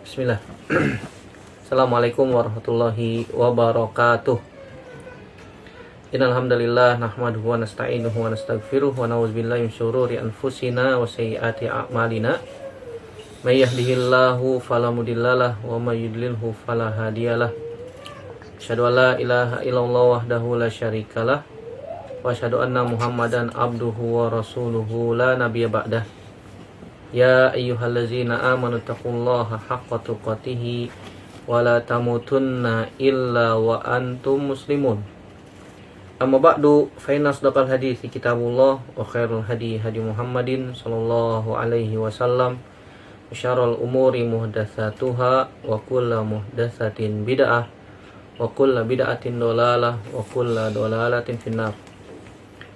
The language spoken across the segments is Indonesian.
Bismillah. Assalamualaikum warahmatullahi wabarakatuh. Innal hamdalillah nahmaduhu wa nasta'inuhu wa nastaghfiruh wa na'udzubillahi min syururi anfusina wa sayyiati a'malina. May yahdihillahu fala mudhillalah wa may yudlilhu fala hadiyalah. Asyhadu an la ilaha illallah wahdahu la syarikalah wa asyhadu anna Muhammadan abduhu wa rasuluhu la nabiyya ba'dah. Ya ayyuhallazina amanu taqullaha haqqa tuqatih wa la tamutunna illa wa antum muslimun. Amma ba'du, fa inna asdaqal hadithi kitabullah wa khairul hadi hadi Muhammadin sallallahu alaihi wasallam wa syarrul umuri muhdatsatuha wa kullu muhdatsatin bid'ah wa kullu bid'atin dhalalah wa kullu dhalalatin finnar.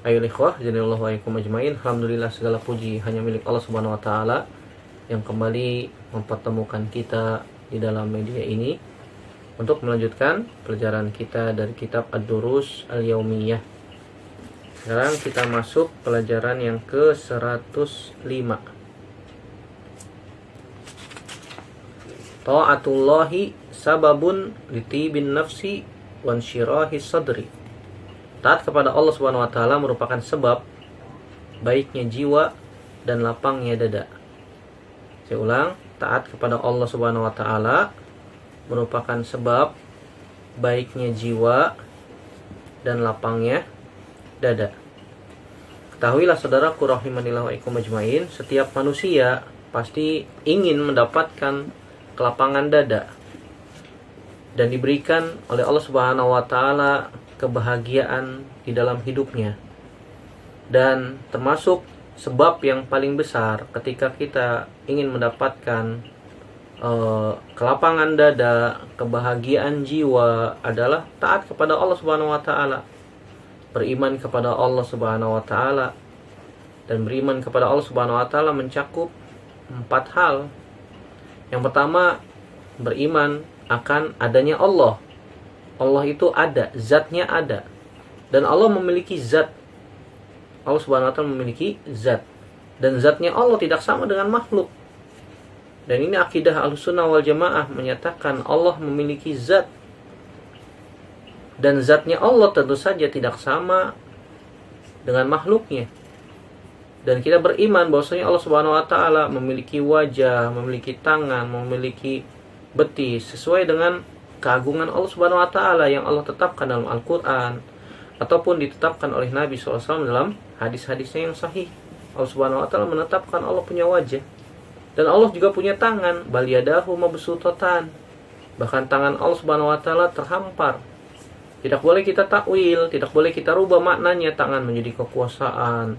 Ayo ikhwah, jazallahu alaikum ajmain. Alhamdulillah, segala puji hanya milik Allah Subhanahu wa taala yang kembali mempertemukan kita di dalam media ini untuk melanjutkan pelajaran kita dari kitab Ad-Durus Al-Yaumiyah. Sekarang kita masuk pelajaran yang ke-105. Ta'atullahi sababun litibin nafsi wansyirahi sadri. Taat kepada Allah Subhanahu wa taala merupakan sebab baiknya jiwa dan lapangnya dada. Saya ulang, taat kepada Allah Subhanahu wa taala merupakan sebab baiknya jiwa dan lapangnya dada. Ketahuilah saudaraku rahimanillah wa ikum ajmain, setiap manusia pasti ingin mendapatkan kelapangan dada dan diberikan oleh Allah Subhanahu wa taala kebahagiaan di dalam hidupnya. Dan termasuk sebab yang paling besar ketika kita ingin mendapatkan kelapangan dada, kebahagiaan jiwa adalah taat kepada Allah Subhanahu wa taala. Beriman kepada Allah Subhanahu wa taala. Dan beriman kepada Allah Subhanahu wa taala mencakup 4 hal. Yang pertama, beriman akan adanya Allah. Allah itu ada, zatnya ada. Dan Allah memiliki zat. Allah Subhanahu wa taala memiliki zat. Dan zatnya Allah tidak sama dengan makhluk. Dan ini akidah Ahlussunnah wal Jamaah menyatakan Allah memiliki zat. Dan zatnya Allah tentu saja tidak sama dengan makhluknya. Dan kita beriman bahwasanya Allah Subhanahu wa taala memiliki wajah, memiliki tangan, memiliki betis sesuai dengan keagungan Allah Subhanahu wa taala yang Allah tetapkan dalam Al-Qur'an ataupun ditetapkan oleh Nabi SAW dalam hadis-hadisnya yang sahih. Allah Subhanahu wa taala menetapkan Allah punya wajah. Dan Allah juga punya tangan, bal yadahu mabsutatan. Bahkan tangan Allah Subhanahu wa taala terhampar. Tidak boleh kita takwil, tidak boleh kita rubah maknanya tangan menjadi kekuasaan,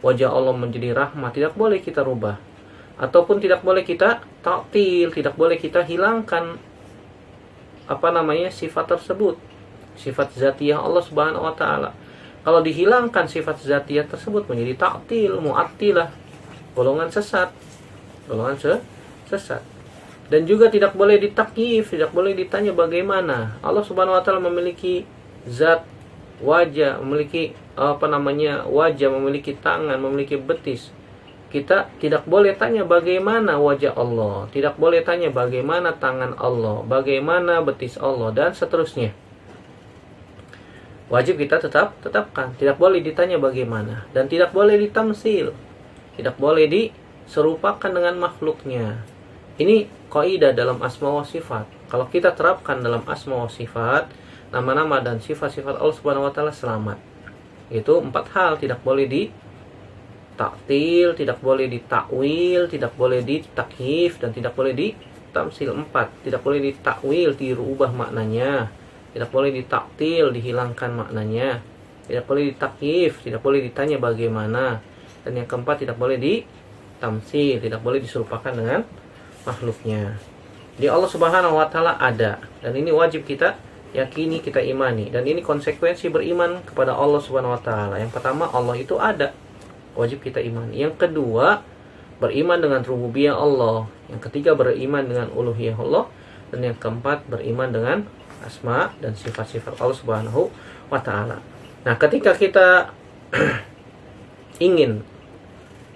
wajah Allah menjadi rahmat, tidak boleh kita rubah. Ataupun tidak boleh kita ta'til, tidak boleh kita hilangkan sifat tersebut, sifat zatiyah Allah Subhanahu wa taala. Kalau dihilangkan sifat zatiyah tersebut menjadi ta'til, mu'attilah, golongan sesat, sesat. Dan juga tidak boleh ditakyif, tidak boleh ditanya bagaimana Allah Subhanahu wa taala memiliki zat, wajah, memiliki wajah, memiliki tangan, memiliki betis. Kita tidak boleh tanya bagaimana wajah Allah, tidak boleh tanya bagaimana tangan Allah, bagaimana betis Allah, dan seterusnya. Wajib kita tetapkan, tidak boleh ditanya bagaimana, dan tidak boleh ditamsil, tidak boleh diserupakan dengan makhluknya. Ini kaidah dalam asma wa sifat. Kalau kita terapkan dalam asma wa sifat, nama-nama dan sifat-sifat Allah Subhanahu wa taala selamat. Itu 4 hal, tidak boleh taktil, tidak boleh ditakwil, tidak boleh ditakyif, dan tidak boleh ditamsil. 4, tidak boleh ditakwil, dirubah maknanya, tidak boleh ditaktil, dihilangkan maknanya, tidak boleh ditakyif, tidak boleh ditanya bagaimana, dan yang keempat, tidak boleh ditamsil, tidak boleh diserupakan dengan makhluknya. Di Allah Subhanahu wa taala ada, dan ini wajib kita yakini, kita imani, dan ini konsekuensi beriman kepada Allah Subhanahu wa taala. Yang pertama, Allah itu ada, wajib kita imani. Yang kedua, beriman dengan rububiyah Allah. Yang ketiga, beriman dengan uluhiyah Allah. Dan yang keempat, beriman dengan asma dan sifat-sifat Allah Subhanahu wa taala. Nah, ketika kita ingin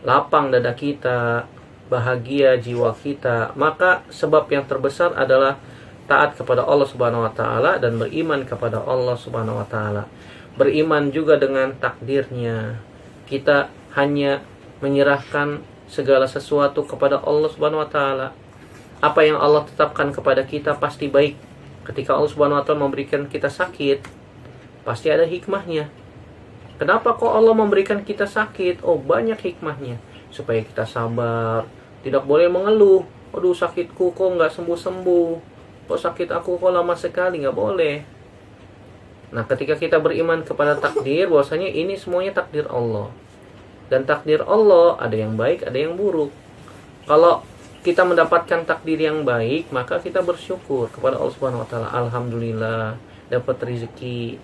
lapang dada kita, bahagia jiwa kita. Maka sebab yang terbesar adalah taat kepada Allah Subhanahu wa taala dan beriman kepada Allah Subhanahu wa taala. Beriman juga dengan takdirnya. Kita hanya menyerahkan segala sesuatu kepada Allah Subhanahu wa taala. Apa yang Allah tetapkan kepada kita pasti baik. Ketika Allah Subhanahu wa taala memberikan kita sakit, pasti ada hikmahnya. Kenapa kok Allah memberikan kita sakit? Oh, banyak hikmahnya. Supaya kita sabar, tidak boleh mengeluh. Aduh, sakitku kok nggak sembuh-sembuh. Kok sakit aku kok lama sekali, nggak boleh. Nah, ketika kita beriman kepada takdir, bahwasanya ini semuanya takdir Allah. Dan takdir Allah ada yang baik, ada yang buruk. Kalau kita mendapatkan takdir yang baik, maka kita bersyukur kepada Allah Subhanahu wa taala. Alhamdulillah dapat rezeki,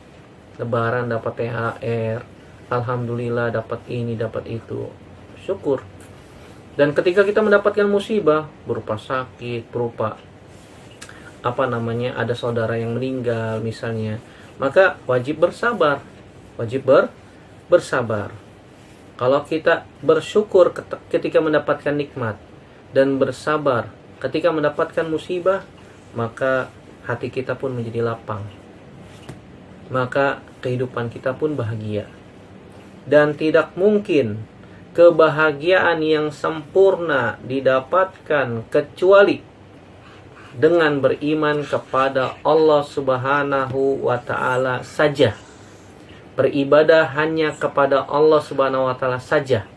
lebaran dapat THR, alhamdulillah dapat ini, dapat itu. Syukur. Dan ketika kita mendapatkan musibah berupa sakit, berupa ada saudara yang meninggal misalnya, maka wajib bersabar. Wajib bersabar. Kalau kita bersyukur ketika mendapatkan nikmat dan bersabar ketika mendapatkan musibah, maka hati kita pun menjadi lapang. Maka kehidupan kita pun bahagia. Dan tidak mungkin kebahagiaan yang sempurna didapatkan kecuali dengan beriman kepada Allah Subhanahu wa taala saja. Beribadah hanya kepada Allah Subhanahu wa taala saja.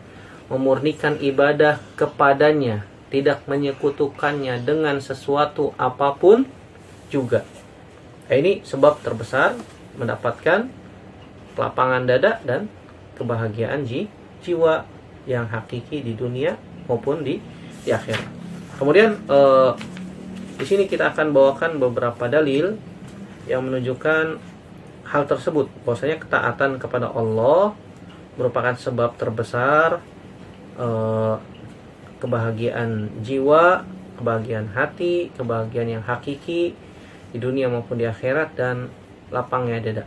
Memurnikan ibadah kepadanya, tidak menyekutukannya dengan sesuatu apapun juga. Ini sebab terbesar mendapatkan kelapangan dada dan kebahagiaan jiwa yang hakiki di dunia maupun di akhirat. Kemudian di sini kita akan bawakan beberapa dalil yang menunjukkan hal tersebut, bahwasanya ketaatan kepada Allah merupakan sebab terbesar kebahagiaan jiwa, kebahagiaan hati, kebahagiaan yang hakiki di dunia maupun di akhirat, dan lapangnya dada.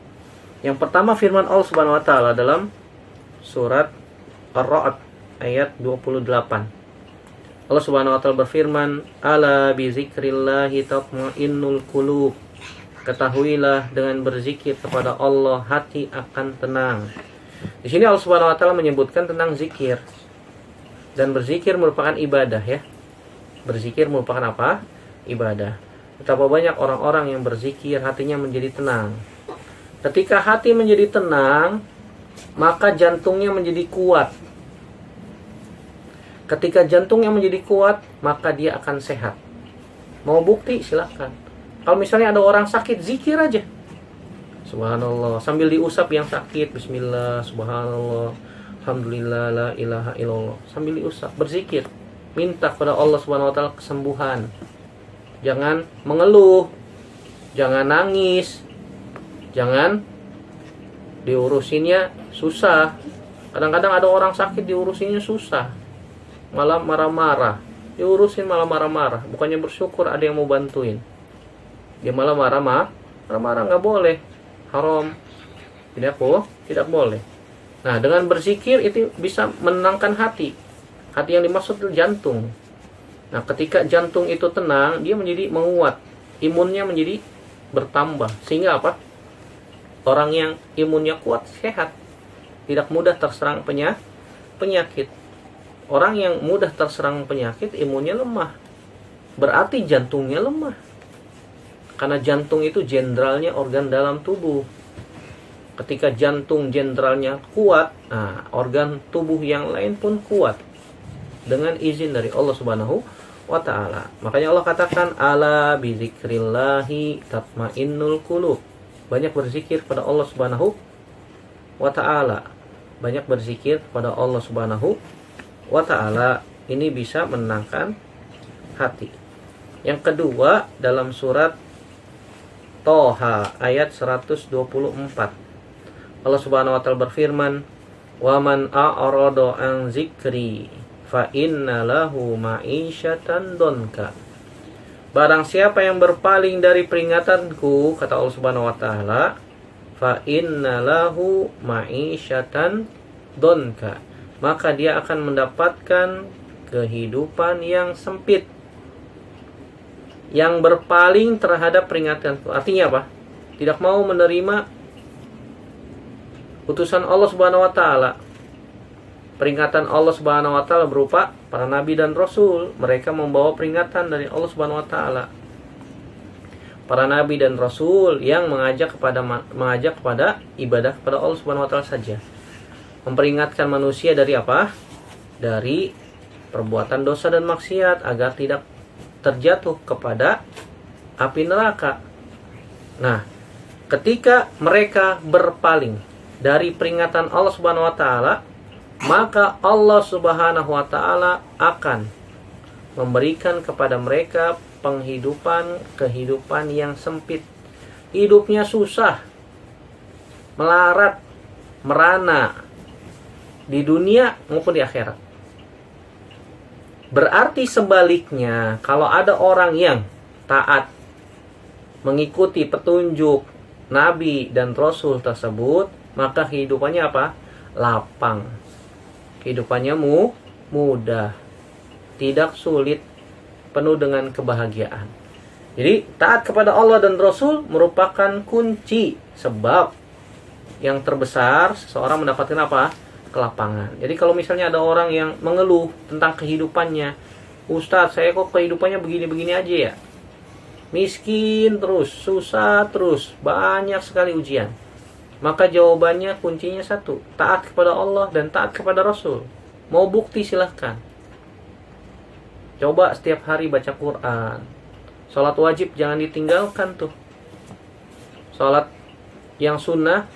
Yang pertama firman Allah Subhanahu wa taala dalam surat Ar-Ra'd ayat 28. Allah Subhanahu wa taala berfirman, "Ala bi zikrillahi tatma'innul qulub." Ketahuilah dengan berzikir kepada Allah hati akan tenang. Di sini Allah Subhanahu wa taala menyebutkan tentang zikir. Dan berzikir merupakan ibadah ya. Berzikir merupakan apa? Ibadah. Betapa banyak orang-orang yang berzikir hatinya menjadi tenang. Ketika hati menjadi tenang, maka jantungnya menjadi kuat. Ketika jantungnya menjadi kuat, maka dia akan sehat. Mau bukti silahkan. Kalau misalnya ada orang sakit, zikir aja. Subhanallah, sambil diusap yang sakit, bismillah, subhanallah, alhamdulillah, la ilaha illallah. Sambil diusap, berzikir. Minta kepada Allah Subhanahu wa taala kesembuhan. Jangan mengeluh, jangan nangis, jangan diurusinnya susah. Kadang-kadang ada orang sakit diurusinnya susah, malah marah-marah. Diurusin malah marah-marah. Bukannya bersyukur ada yang mau bantuin, dia malah marah-marah. Nggak boleh, haram. Tidak boleh. Nah, dengan berzikir itu bisa menenangkan hati. Hati yang dimaksud itu jantung. Nah, ketika jantung itu tenang, dia menjadi menguat, imunnya menjadi bertambah. Sehingga apa? Orang yang imunnya kuat sehat, tidak mudah terserang penyakit. Orang yang mudah terserang penyakit, imunnya lemah, berarti jantungnya lemah. Karena jantung itu jenderalnya organ dalam tubuh. Ketika jantung jenderalnya kuat, nah, organ tubuh yang lain pun kuat dengan izin dari Allah Subhanahu wa ta'ala. Makanya Allah katakan, ala bizikrillahi tatmainnul qulub. Banyak berzikir pada Allah Subhanahu wa ta'ala. Banyak berzikir pada Allah Subhanahu wa ta'ala. Ini bisa menenangkan hati. Yang kedua, dalam surat Toha ayat 124. Allah Subhanahu wa ta'ala berfirman, "Wa man a'rada an zikri fa inna lahu ma'isyatan donka." Barang siapa yang berpaling dari peringatanku, kata Allah Subhanahu wa taala, fa inna lahu ma'isyatan donka, maka dia akan mendapatkan kehidupan yang sempit, yang berpaling terhadap peringatanku. Artinya apa? Tidak mau menerima utusan Allah Subhanahu wa taala. Peringatan Allah Subhanahu wa taala berupa para nabi dan rasul. Mereka membawa peringatan dari Allah Subhanahu wa taala. Para nabi dan rasul yang mengajak kepada ibadah kepada Allah Subhanahu wa taala saja. Memperingatkan manusia dari apa? Dari perbuatan dosa dan maksiat agar tidak terjatuh kepada api neraka. Nah, ketika mereka berpaling dari peringatan Allah Subhanahu wa taala, maka Allah Subhanahu wa taala akan memberikan kepada mereka kehidupan yang sempit. Hidupnya susah, melarat, merana di dunia maupun di akhirat. Berarti sebaliknya, kalau ada orang yang taat mengikuti petunjuk nabi dan rasul tersebut, maka kehidupannya apa? Lapang. Kehidupannya mudah, tidak sulit, penuh dengan kebahagiaan. Jadi taat kepada Allah dan Rasul merupakan kunci sebab yang terbesar seseorang mendapatkan apa? Kelapangan. Jadi kalau misalnya ada orang yang mengeluh tentang kehidupannya, Ustadz, saya kok kehidupannya begini-begini aja ya, miskin terus, susah terus, banyak sekali ujian, maka jawabannya kuncinya satu, taat kepada Allah dan taat kepada Rasul. Mau bukti silahkan. Coba setiap hari baca Quran. Sholat wajib jangan ditinggalkan tuh. Sholat yang sunnah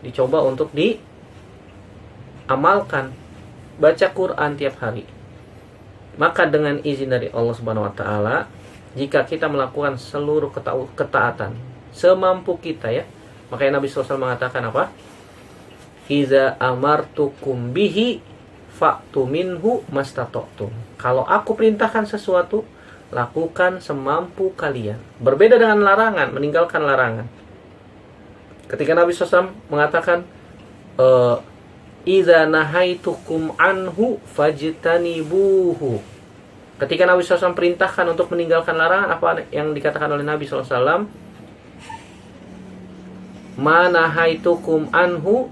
dicoba untuk diamalkan. Baca Quran tiap hari. Maka dengan izin dari Allah Subhanahu wa taala, jika kita melakukan seluruh ketaatan semampu kita ya, makanya Nabi SAW mengatakan apa? Iza amartukum bihi fa'tu minhu mastata'tum. Kalau aku perintahkan sesuatu, lakukan semampu kalian. Berbeda dengan larangan, meninggalkan larangan. Ketika Nabi SAW mengatakan iza nahaitukum anhu fajtanibuhu. Ketika Nabi SAW perintahkan untuk meninggalkan larangan, apa yang dikatakan oleh Nabi SAW? Ma nahaitukum anhu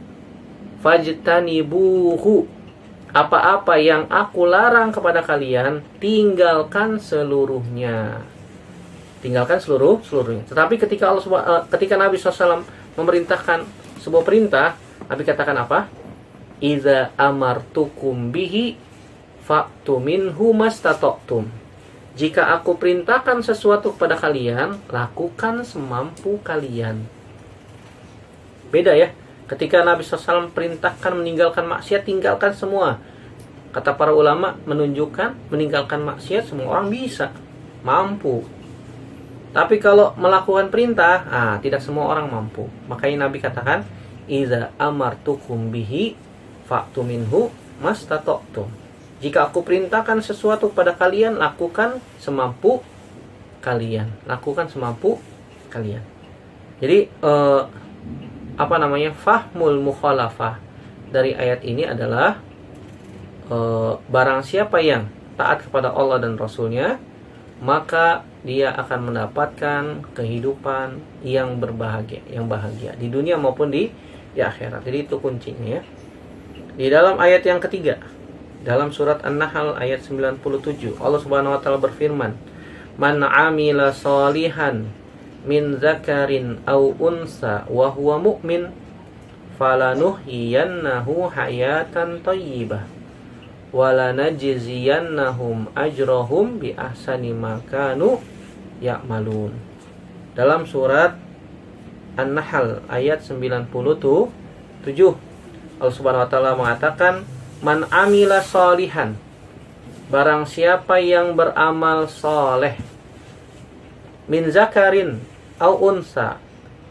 fajtanibuhu. Apa-apa yang aku larang kepada kalian, tinggalkan seluruhnya. Tinggalkan seluruhnya. Tetapi ketika Nabi SAW memerintahkan sebuah perintah, Nabi katakan apa? Iza amartukum bihi fa'tu minhu mastata'tum. Jika aku perintahkan sesuatu kepada kalian, lakukan semampu kalian. Beda ya. Ketika Nabi SAW perintahkan meninggalkan maksiat, tinggalkan semua. Kata para ulama menunjukkan meninggalkan maksiat semua orang bisa, mampu. Tapi kalau melakukan perintah, tidak semua orang mampu. Makanya Nabi katakan, iza amartukum bihi fa'tu minhu mastata'tum. Jika aku perintahkan sesuatu kepada kalian, lakukan semampu kalian. Lakukan semampu kalian. Jadi fahmul mukhalafah dari ayat ini adalah barang siapa yang taat kepada Allah dan Rasulnya, maka dia akan mendapatkan kehidupan yang bahagia di dunia maupun di akhirat. Jadi itu kuncinya ya. Di dalam ayat yang ketiga, dalam surat An-Nahl ayat 97, Allah Subhanahu wa taala berfirman, "Man 'amila shalihan min zakarin aw unsa wa huwa mu'min falanuhyiyannahu hayatan thayyibah wa lanajziyannahum ajrahum bi ahsani ma kanu ya'malun." Dalam surat An-Nahl ayat 97, Allah Subhanahu wa taala mengatakan, "Man amila shalihan." Barang siapa yang beramal saleh, min zakarin au unsa,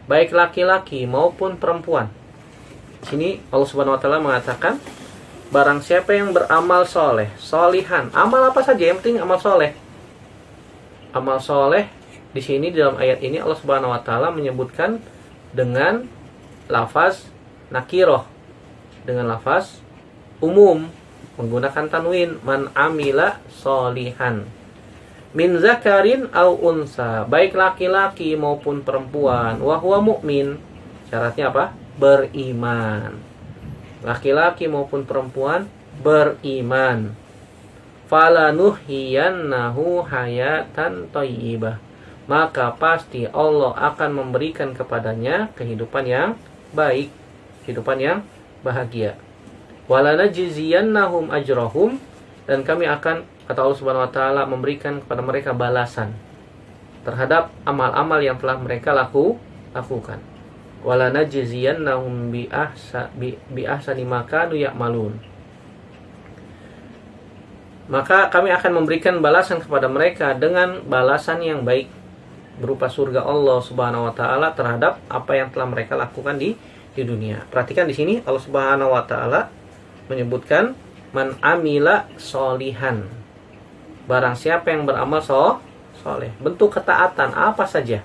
baik laki-laki maupun perempuan. Sini Allah Subhanahu wa taala mengatakan barang siapa yang beramal soleh, solihan, amal apa saja yang penting amal soleh. Amal soleh di sini dalam ayat ini Allah Subhanahu wa taala menyebutkan dengan lafaz nakiroh, dengan lafaz umum, menggunakan tanwin, man amila solihan min zakarin au unsa, baik laki-laki maupun perempuan, wa huwa mu'min. Syaratnya apa? Beriman. Laki-laki maupun perempuan beriman. Falanuhyiyannahu hayatan thayyibah, maka pasti Allah akan memberikan kepadanya kehidupan yang baik, kehidupan yang bahagia. Walanajziyannahum ajrahum, dan kami akan, kata Allah Subhanahu wa taala, memberikan kepada mereka balasan terhadap amal-amal yang telah mereka lakukan. Walanajziyannahum bi ahsani ma kanu ya'malun, maka kami akan memberikan balasan kepada mereka dengan balasan yang baik berupa surga Allah Subhanahu wa taala terhadap apa yang telah mereka lakukan di dunia. Perhatikan di sini Allah Subhanahu wa taala menyebutkan man amila solihan, barang siapa yang beramal soleh, bentuk ketaatan apa saja.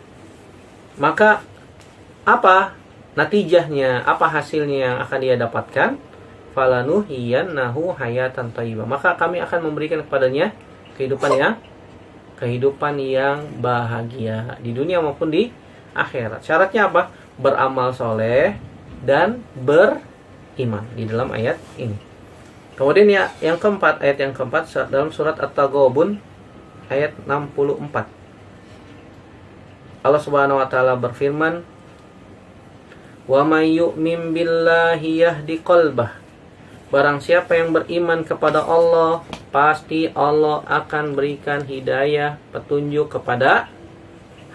Maka apa natijahnya, apa hasilnya yang akan dia dapatkan? Falanuhyiyannahu hayatan thayyibah, maka kami akan memberikan kepadanya kehidupan yang bahagia di dunia maupun di akhirat. Syaratnya apa? Beramal soleh dan beriman di dalam ayat ini. Kemudian yang keempat, ayat yang keempat dalam surat At-Taghabun ayat 64. Allah Subhanahu wa taala berfirman, "Wa may yu'min billahi yahdi qalbah." Barang siapa yang beriman kepada Allah, pasti Allah akan berikan hidayah, petunjuk kepada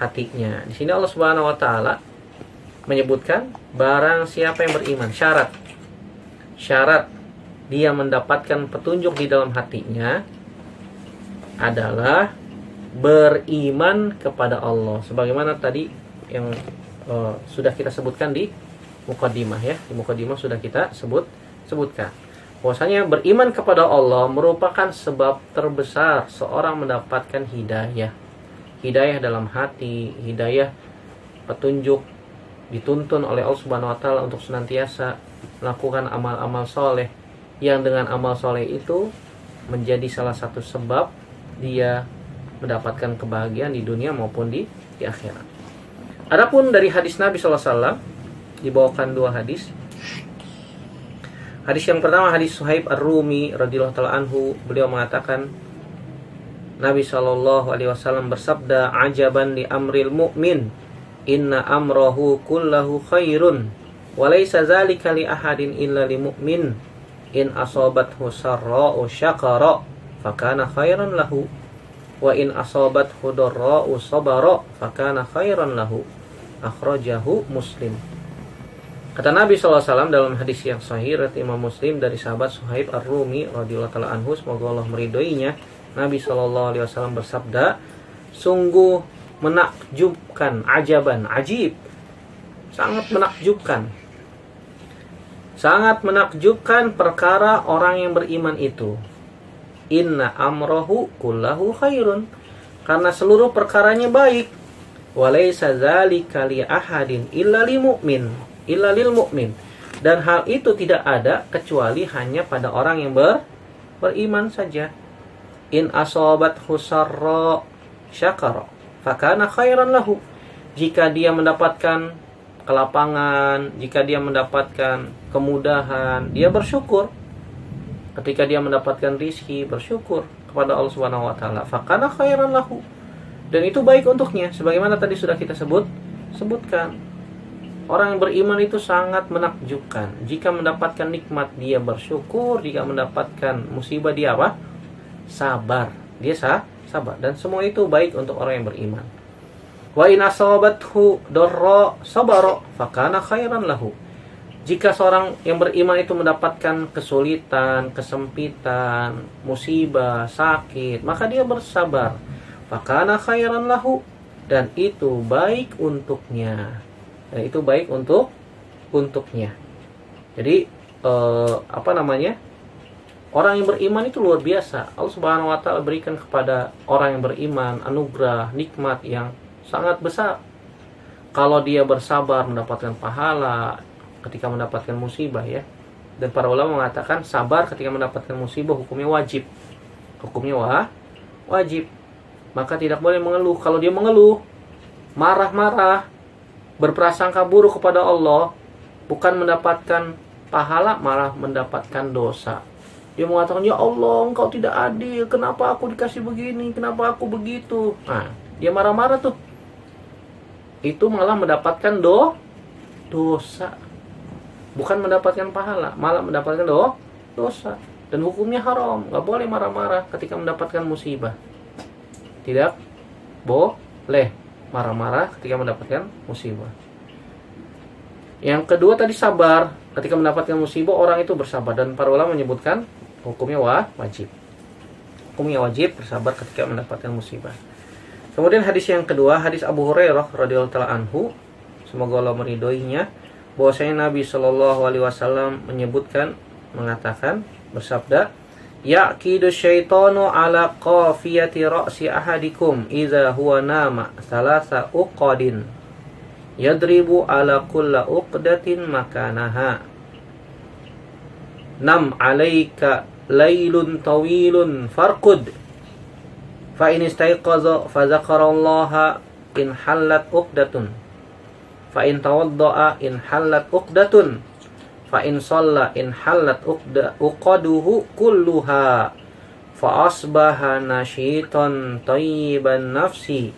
hatinya. Di sini Allah Subhanahu wa taala menyebutkan barang siapa yang beriman. Syarat dia mendapatkan petunjuk di dalam hatinya adalah beriman kepada Allah. Sebagaimana tadi yang sudah kita sebutkan di muqaddimah ya. Di muqaddimah sudah kita sebutkan bahwasanya beriman kepada Allah merupakan sebab terbesar seorang mendapatkan hidayah dalam hati, hidayah petunjuk, dituntun oleh Allah Subhanahu wa taala untuk senantiasa melakukan amal-amal soleh, yang dengan amal soleh itu menjadi salah satu sebab dia mendapatkan kebahagiaan di dunia maupun di akhirat. Adapun dari hadis Nabi sallallahu alaihi wasallam dibawakan dua hadis. Hadis yang pertama hadis Suhaib Ar-Rumi radhiyallahu taala anhu, beliau mengatakan Nabi sallallahu alaihi wasallam bersabda, "Ajaban li amril mu'min, inna amrahu kullahu khairun, wa laysa dzalika li ahadin illa li mu'min, in asabathu sarra'u syakara fakana khairan lahu, wa in asabathu dharra'u sabara fakana khairan lahu." Akhrajahu Muslim. Kata Nabi SAW dalam hadis yang sahih riwayat Imam Muslim dari sahabat Suhaib Ar-Rumi radhiyallahu taala anhu, semoga Allah meridhoinya, Nabi SAW bersabda, sungguh menakjubkan, ajaban, ajib, sangat menakjubkan perkara orang yang beriman itu. Inna amrohu kullahu khairun, karena seluruh perkaranya baik. Walaysa dzalika li ahadin illa lil mu'min, dan hal itu tidak ada kecuali hanya pada orang yang beriman saja. In asabat husarra syakara fakana khairan lahu, jika dia mendapatkan kelapangan, jika dia mendapatkan kemudahan, dia bersyukur. Ketika dia mendapatkan rizki, bersyukur kepada Allah Subhanahu wa taala, fakana khairan lahu, dan itu baik untuknya. Sebagaimana tadi sudah kita sebutkan, orang yang beriman itu sangat menakjubkan. Jika mendapatkan nikmat dia bersyukur, jika mendapatkan musibah dia apa? Sabar. Dia sabar, dan semua itu baik untuk orang yang beriman. Wa in asabathu darra sabara fakana khairan lahu. Jika seorang yang beriman itu mendapatkan kesulitan, kesempitan, musibah, sakit, maka dia bersabar. Fakana khairan lahu, dan itu baik untuknya. Dan itu baik untuknya. Jadi orang yang beriman itu luar biasa. Allah Subhanahu wa taala berikan kepada orang yang beriman anugerah, nikmat yang sangat besar. Kalau dia bersabar mendapatkan pahala ketika mendapatkan musibah ya. Dan para ulama mengatakan sabar ketika mendapatkan musibah hukumnya wajib. Hukumnya wajib. Maka tidak boleh mengeluh. Kalau dia mengeluh, marah-marah, berprasangka buruk kepada Allah, bukan mendapatkan pahala, malah mendapatkan dosa. Dia mengatakan, ya Allah, engkau tidak adil, kenapa aku dikasih begini, kenapa aku begitu. Nah, dia marah-marah tuh. Itu malah mendapatkan dosa. Bukan mendapatkan pahala, malah mendapatkan dosa. Dan hukumnya haram, gak boleh marah-marah ketika mendapatkan musibah. Tidak boleh marah-marah ketika mendapatkan musibah. Yang kedua tadi sabar. Ketika mendapatkan musibah, orang itu bersabar. Dan para ulama menyebutkan hukumnya wajib. Hukumnya wajib bersabar ketika mendapatkan musibah. Kemudian hadis yang kedua, hadis Abu Hurairah radhiyallahu ta'ala anhu, semoga Allah meridhoinya, bahwasanya Nabi sallallahu alaihi wasallam mengatakan, bersabda, yaqidu syaitanu ala qafiyati ra'si ahadikum idza huwa nama salasa uqadin yadribu ala kulla uqdatin makanaha nam alaika laylun tawilun farqud fa in istayqaza fa zakarallaha in hallat uqdatun fa in tawadda'a in hallat uqdatun fa in shalla in hallat uqaduhu kulluha fa asbaha nashitan thayyiban nafsi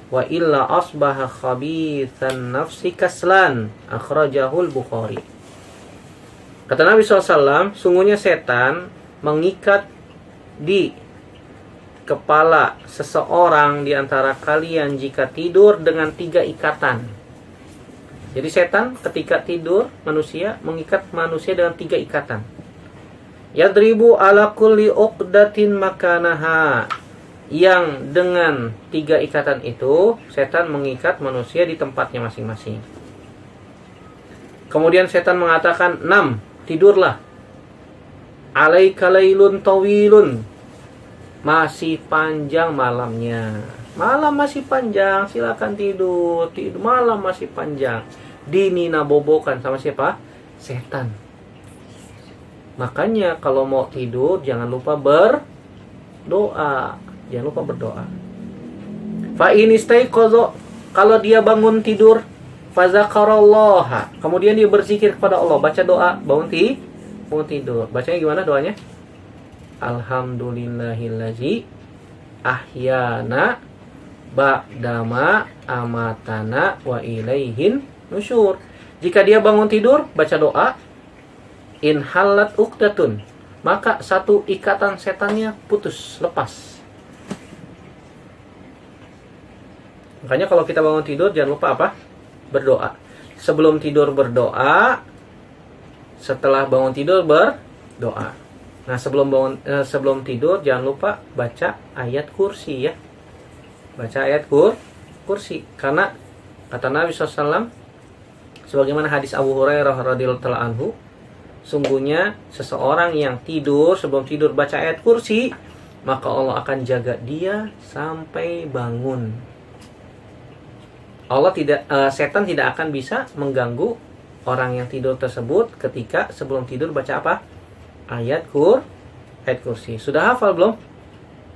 wa illa asbaha khabithan nafsi kaslan. Akhrajahul Bukhari. Kata Nabi SAW, sungguhnya setan mengikat di kepala seseorang di antara kalian jika tidur dengan 3 ikatan. Jadi setan ketika tidur manusia mengikat manusia dengan 3 ikatan. Yadribu ala kulli uqdatin makanaha. Yang dengan 3 ikatan itu setan mengikat manusia di tempatnya masing-masing. Kemudian setan mengatakan, "Nam, tidurlah. Alaika lailun tawilun." Masih panjang malamnya. Malam masih panjang, silakan tidur. Malam masih panjang. Dininabobokan sama siapa? Setan. Makanya kalau mau tidur jangan lupa berdoa. Jangan lupa berdoa. Fa in istaiqadha, kalau dia bangun tidur, fa zakarallaha, kemudian dia berzikir kepada Allah, baca doa bangun tidur. Bacanya gimana doanya? Alhamdulillahillazi ahyana ba'dama amatana wa ilaihin nusyur. Jika dia bangun tidur, baca doa, in halat uqdatun, maka 1 ikatan setannya putus, lepas. Makanya kalau kita bangun tidur jangan lupa apa? Berdoa. Sebelum tidur berdoa, setelah bangun tidur berdoa. Nah, sebelum tidur jangan lupa baca ayat kursi ya. Baca ayat kursi, karena kata Nabi SAW sebagaimana hadis Abu Hurairah radhiyallahu ta'ala anhu, sungguhnya seseorang yang tidur sebelum tidur baca ayat kursi, maka Allah akan jaga dia sampai bangun. Setan tidak akan bisa mengganggu orang yang tidur tersebut ketika sebelum tidur baca apa? Ayat kursi. Sudah hafal belum?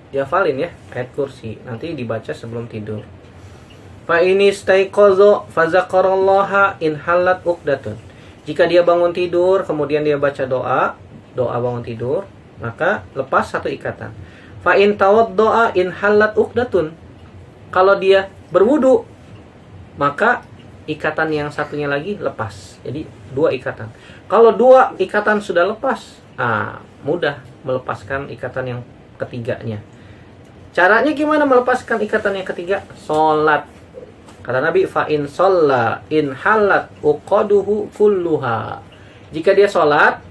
Dihafalin ya, ayat kursi. Nanti dibaca sebelum tidur. Fa ini istaiqadha fa zakarallaha in halat uqdatun. Jika dia bangun tidur kemudian dia baca doa bangun tidur, maka lepas 1 ikatan. Fa in tawadda'a in halat uqdatun. Kalau dia berwudu, maka ikatan yang satunya lagi lepas. Jadi 2 ikatan. Kalau 2 ikatan sudah lepas, mudah melepaskan ikatan yang ketiganya. Caranya gimana melepaskan ikatan yang ketiga? Salat. Kata Nabi, fa in shalla in halat uqaduhu kulluha. Jika dia salat,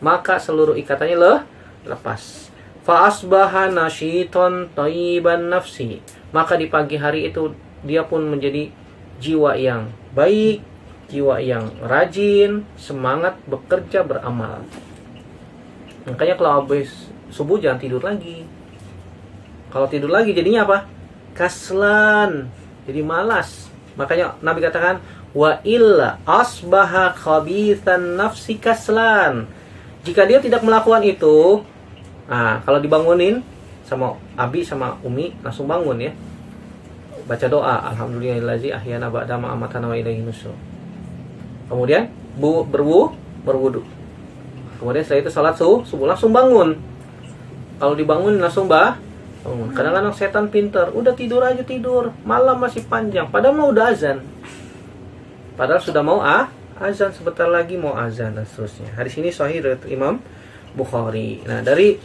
maka seluruh ikatannya lepas. Fa asbaha nashitan thayyiban nafsi. Maka di pagi hari itu dia pun menjadi jiwa yang baik, jiwa yang rajin, semangat bekerja beramal. Makanya kalau habis subuh jangan tidur lagi. Kalau tidur lagi jadinya apa? Kaslan, jadi malas. Makanya Nabi katakan, Wa illa asbaha khabithan nafsi kaslan. Jika dia tidak melakukan itu, kalau dibangunin sama Abi sama Umi langsung bangun ya. Baca doa, alhamdulillahillazi ahyana ba'da ma amatana wa ilaihi nusyur. Kemudian berwudu. Kemudian setelah itu salat subuh langsung bangun. Kalau dibangun langsung bangun. Kadang-kadang setan pinter, udah tidur aja tidur, malam masih panjang, padahal mau udah azan. Padahal sudah mau azan, sebentar lagi mau azan dan seterusnya. Hadis ini sahih dari Imam Bukhari. Nah, dari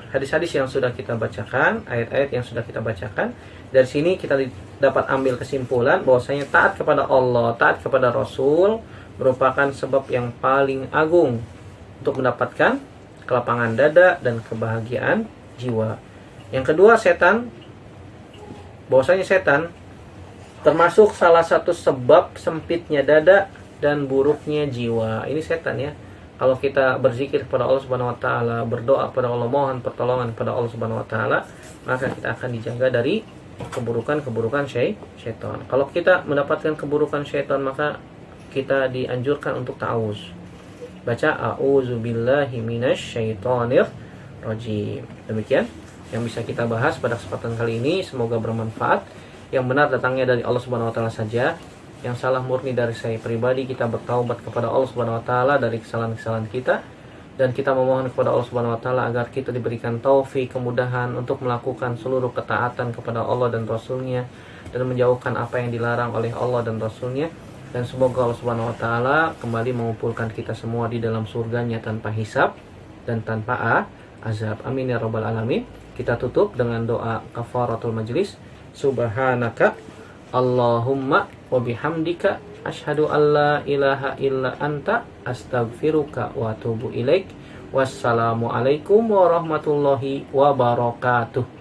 hadis-hadis yang sudah kita bacakan, ayat-ayat yang sudah kita bacakan, dari sini kita dapat ambil kesimpulan bahwasanya taat kepada Allah, taat kepada Rasul merupakan sebab yang paling agung untuk mendapatkan kelapangan dada dan kebahagiaan jiwa. Yang kedua, bahwasanya setan termasuk salah satu sebab sempitnya dada dan buruknya jiwa. Ini setan ya. Kalau kita berzikir kepada Allah Subhanahu wa taala, berdoa kepada Allah, mohon pertolongan kepada Allah Subhanahu wa taala, maka kita akan dijaga dari keburukan-keburukan syaitan. Kalau kita mendapatkan keburukan syaitan, maka kita dianjurkan untuk ta'awuz. Baca a'udzubillahi minasyaitonir rajim. Demikian yang bisa kita bahas pada kesempatan kali ini, semoga bermanfaat. Yang benar datangnya dari Allah Subhanahu wa taala saja. Yang salah murni dari saya pribadi. Kita bertaubat kepada Allah Subhanahu wa taala dari kesalahan-kesalahan kita, dan kita memohon kepada Allah Subhanahu wa taala agar kita diberikan taufik, kemudahan untuk melakukan seluruh ketaatan kepada Allah dan Rasul-Nya, dan menjauhkan apa yang dilarang oleh Allah dan Rasul-Nya. Dan semoga Allah Subhanahu wa taala kembali mengumpulkan kita semua di dalam surganya tanpa hisab dan tanpa azab. Amin ya rabbal alamin. Kita tutup dengan doa kafaratul majlis. Subhanaka Allahumma wa bihamdika asyhadu an la ilaha illa anta astaghfiruka wa atubu ilaik. Wassalamualaikum warahmatullahi wabarakatuh.